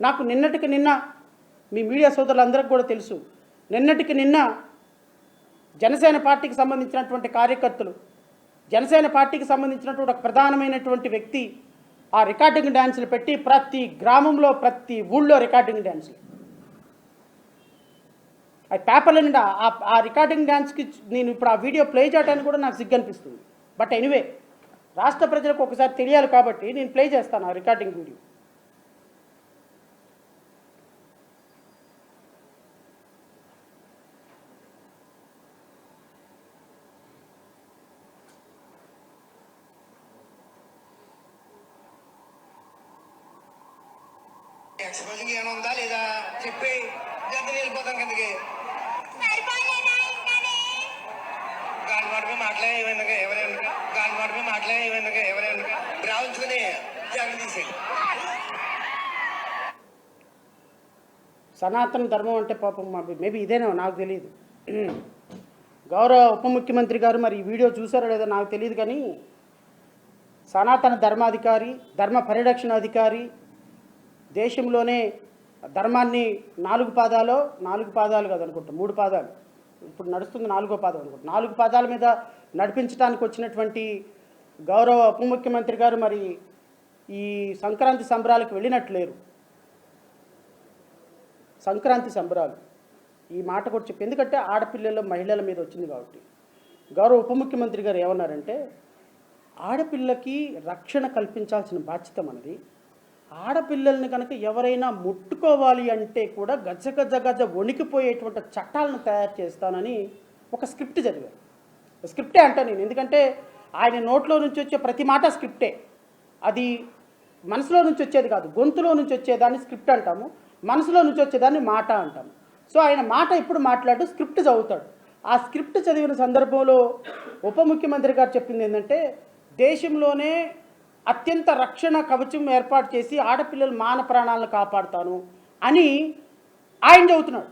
నాకు నిన్నటికి నిన్న మీ మీడియా సోదరులందరికీ కూడా తెలుసు, నిన్నటికి నిన్న జనసేన పార్టీకి సంబంధించినటువంటి కార్యకర్తలు, జనసేన పార్టీకి సంబంధించినటువంటి ఒక ప్రధానమైనటువంటి వ్యక్తి ఆ రికార్డింగ్ డ్యాన్సులు పెట్టి ప్రతి గ్రామంలో ప్రతి ఊళ్ళో రికార్డింగ్ డ్యాన్సులు, ఆ పేపర్ల నిండా ఆ రికార్డింగ్ డ్యాన్స్కి నేను ఇప్పుడు ఆ వీడియో ప్లే చేయడానికి కూడా నాకు సిగ్గు అనిపిస్తుంది. బట్ ఎనీవే, రాష్ట్ర ప్రజలకు ఒకసారి తెలియాలి కాబట్టి నేను ప్లే చేస్తాను ఆ రికార్డింగ్ వీడియో. ఎక్స్పోజింగ్ ఏమైనా ఉందా లేదా చెప్పి జల్దీ వెళ్ళిపోతాం కిందకి. గాలి మాటమే మాట్లాడే ఎవరైనా గాలి మాటమే మాట్లాడే ఎవరైనా రావుంచుకుని జగన్ తీసేది. సనాతన ధర్మం అంటే పాపం మేబీ ఇదేనా నాకు తెలియదు. గౌరవ ఉప ముఖ్యమంత్రి గారు మరి ఈ వీడియో చూసారో లేదో నాకు తెలియదు, కానీ సనాతన ధర్మాధికారి, ధర్మ పరిరక్షణ అధికారి, దేశంలోనే ధర్మాన్ని నాలుగు పాదాలు కాదనుకుంటా, 3 పాదాలు, ఇప్పుడు నడుస్తుంది 4వ పాదం అనుకుంటా, 4 పాదాల మీద నడిపించడానికి వచ్చినటువంటి గౌరవ ఉప ముఖ్యమంత్రి గారు మరి ఈ సంక్రాంతి సంబరాలకు వెళ్ళినట్లేరు. సంక్రాంతి సంబరాలు ఈ మాట కూడా చెప్పి, ఎందుకంటే ఆడపిల్లల మహిళల మీద వచ్చింది కాబట్టి. గౌరవ ఉప ముఖ్యమంత్రి గారు ఏమన్నారంటే, ఆడపిల్లకి రక్షణ కల్పించాల్సిన బాధ్యత మనది. ఆడపిల్లల్ని కనుక ఎవరైనా ముట్టుకోవాలి అంటే కూడా గజ వణికిపోయేటువంటి చట్టాలను తయారు చేస్తానని ఒక స్క్రిప్ట్ చదివారు. స్క్రిప్టే అంటా నేను, ఎందుకంటే ఆయన నోట్లో నుంచి వచ్చే ప్రతి మాట స్క్రిప్టే. అది మనసులో నుంచి వచ్చేది కాదు, గొంతులో నుంచి వచ్చేదాన్ని స్క్రిప్ట్ అంటాము, మనసులో నుంచి వచ్చేదాన్ని మాట అంటాము. సో ఆయన మాట ఎప్పుడు మాట్లాడు, స్క్రిప్ట్ చదువుతాడు. ఆ స్క్రిప్ట్ చదివిన సందర్భంలో ఉప ముఖ్యమంత్రి గారు చెప్పింది ఏంటంటే, దేశంలోనే అత్యంత రక్షణ కవచం ఏర్పాటు చేసి ఆడపిల్లల మాన ప్రాణాలను కాపాడుతాను అని ఆయన చెబుతున్నాడు.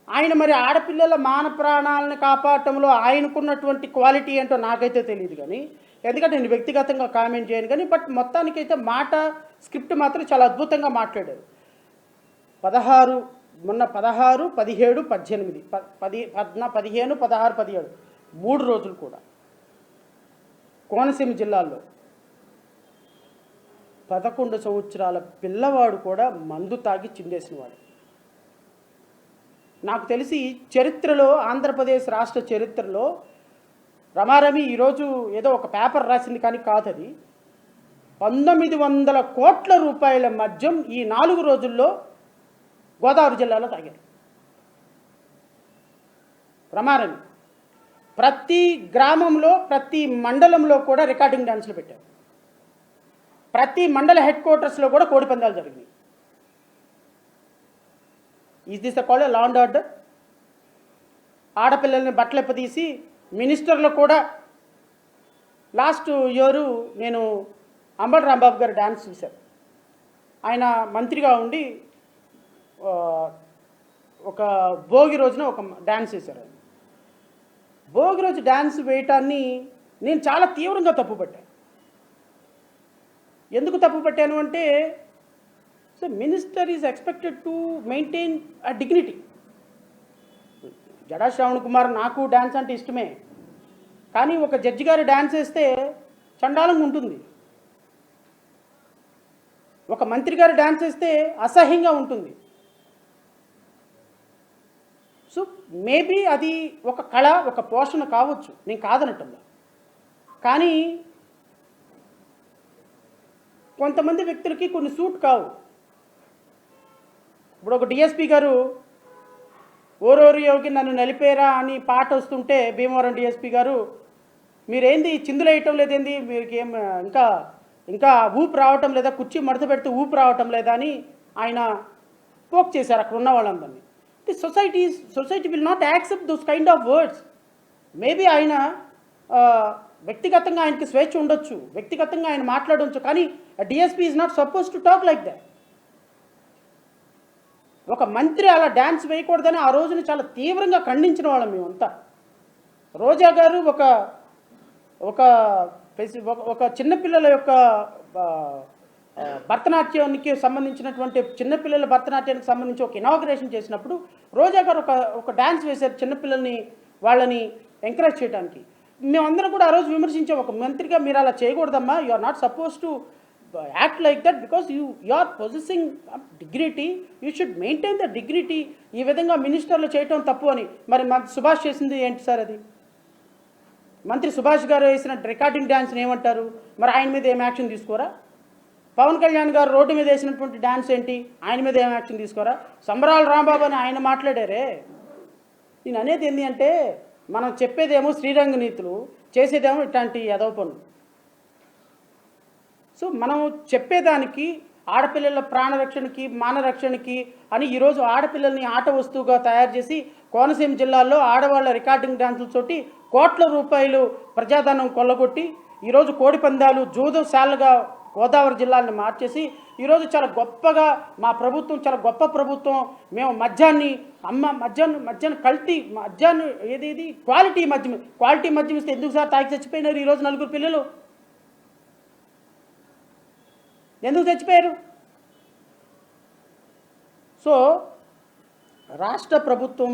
ఆయన మరి ఆడపిల్లల మాన ప్రాణాలను కాపాడటంలో ఆయనకున్నటువంటి క్వాలిటీ ఏంటో నాకైతే తెలియదు, కానీ ఎందుకంటే నేను వ్యక్తిగతంగా కామెంట్ చేయను కానీ, బట్ మొత్తానికైతే మాట స్క్రిప్ట్ మాత్రం చాలా అద్భుతంగా మాట్లాడారు. 16 మొన్న 16, 17, 18 15, 16, 17 3 రోజులు కూడా కోనసీమ జిల్లాల్లో 11 సంవత్సరాల పిల్లవాడు కూడా మందు తాగి చిందేసినవాడు. నాకు తెలిసి చరిత్రలో, ఆంధ్రప్రదేశ్ రాష్ట్ర చరిత్రలో రమారమి ఈరోజు ఏదో ఒక పేపర్ రాసింది కానీ కాదు, అది 1900 కోట్ల రూపాయల మద్యం ఈ 4 రోజుల్లో గోదావరి జిల్లాలో తాగారు. రమారమి ప్రతి గ్రామంలో, ప్రతి మండలంలో కూడా రికార్డింగ్ డ్యాన్సులు పెట్టారు. ప్రతి మండల హెడ్ క్వార్టర్స్లో కూడా కోడి పందాలు జరిగినాయి. Is this called law and order? ఆడపిల్లల్ని బట్టలెప్పదీసి మినిస్టర్లు కూడా, లాస్ట్ ఇయర్ నేను అంబటి రాంబాబు గారు డ్యాన్స్ చూశారు. ఆయన మంత్రిగా ఉండి ఒక భోగి రోజున ఒక డ్యాన్స్ వేశారు. భోగి రోజు డ్యాన్స్ వేయటాన్ని నేను చాలా తీవ్రంగా తప్పుపట్టాను. ఎందుకు తప్పుపట్టాను అంటే, so minister is expected to maintain a dignity. Jada Shravan Kumar నాకు డ్యాన్స్ అంటే ఇష్టమే, కానీ ఒక జడ్జి గారు డ్యాన్స్ వేస్తే చండాలంగా ఉంటుంది, ఒక మంత్రి గారు డ్యాన్స్ వేస్తే అసహ్యంగా ఉంటుంది. సో మేబీ అది ఒక కళ, ఒక పోషణ కావచ్చు, నేను కాదనటంలో. కానీ కొంతమంది వ్యక్తులకి కొన్ని సూట్ కావు. ఇప్పుడు ఒక డిఎస్పీ గారు ఓరోరి యోగి నన్ను నలిపేరా అని పాట వస్తుంటే, భీమవరం డిఎస్పీ గారు మీరేంది చిందులు వేయటం లేదేంది, మీకు ఏం ఇంకా ఊపు రావటం లేదా, కుర్చీ మడత పెడితే ఊపు రావటం లేదా అని ఆయన పోక్ చేశారు అక్కడ ఉన్న వాళ్ళందరినీ. The society will not accept those kind of words. Maybe ఆయన వ్యక్తిగతంగా ఆయనకి స్వేచ్ఛ ఉండొచ్చు, వ్యక్తిగతంగా ఆయన మాట్లాడవచ్చు, కానీ DSP is not suppose to talk like that. ఒక మంత్రి అలా డ్యాన్స్ వేయకూడదని ఆ రోజున చాలా తీవ్రంగా ఖండించిన వాళ్ళం మేమంతా. రోజా గారు ఒక చిన్నపిల్లల యొక్క భరతనాట్యానికి సంబంధించినటువంటి చిన్నపిల్లల భరతనాట్యానికి సంబంధించి ఒక ఇనాగ్రేషన్ చేసినప్పుడు రోజా గారు ఒక డ్యాన్స్ వేశారు చిన్నపిల్లల్ని వాళ్ళని ఎంకరేజ్ చేయడానికి. మేమందరం కూడా ఆ రోజు విమర్శించాం, ఒక మంత్రిగా మీరు అలా చేయకూడదమ్మా, you are not suppose to act like that because you are possessing dignity, you should maintain the dignity. ఈ విధంగా మినిస్టర్లు చేయటం తప్పు అని. మరి సుభాష్ చేసింది ఏంటి సార్? అది మంత్రి సుభాష్ గారు వేసిన రికార్డింగ్ డ్యాన్స్ని ఏమంటారు? మరి ఆయన మీద ఏం యాక్షన్ తీసుకోరా? పవన్ కళ్యాణ్ గారు రోడ్డు మీద వేసినటువంటి డ్యాన్స్ ఏంటి? ఆయన మీద ఏం యాక్షన్ తీసుకోరా? సంబరాల రాంబాబు అని ఆయన మాట్లాడారే. నేను అనేది ఏంటి అంటే, మనం చెప్పేదేమో శ్రీరంగ నీతులు, చేసేదేమో ఇట్లాంటి యదవ పనులు. సో మనం చెప్పేదానికి ఆడపిల్లల ప్రాణరక్షణకి మానరక్షణకి అని ఈరోజు ఆడపిల్లల్ని ఆట వస్తువుగా తయారు చేసి కోనసీమ జిల్లాలో ఆడవాళ్ళ రికార్డింగ్ డ్యాన్సులతోటి కోట్ల రూపాయలు ప్రజాధనం కొల్లగొట్టి ఈరోజు కోడిపందాలు జూదశాలగా గోదావరి జిల్లాలను మార్చేసి ఈరోజు చాలా గొప్పగా మా ప్రభుత్వం చాలా గొప్ప ప్రభుత్వం, మేము మద్యాన్ని కల్తీ మద్యాన్ని ఏది క్వాలిటీ మద్యం ఇస్తే ఎందుకు సార్ తాగి చచ్చిపోయినారు ఈరోజు 4 పిల్లలు? ఎందుకు చచ్చిపోయారు? సో రాష్ట్ర ప్రభుత్వం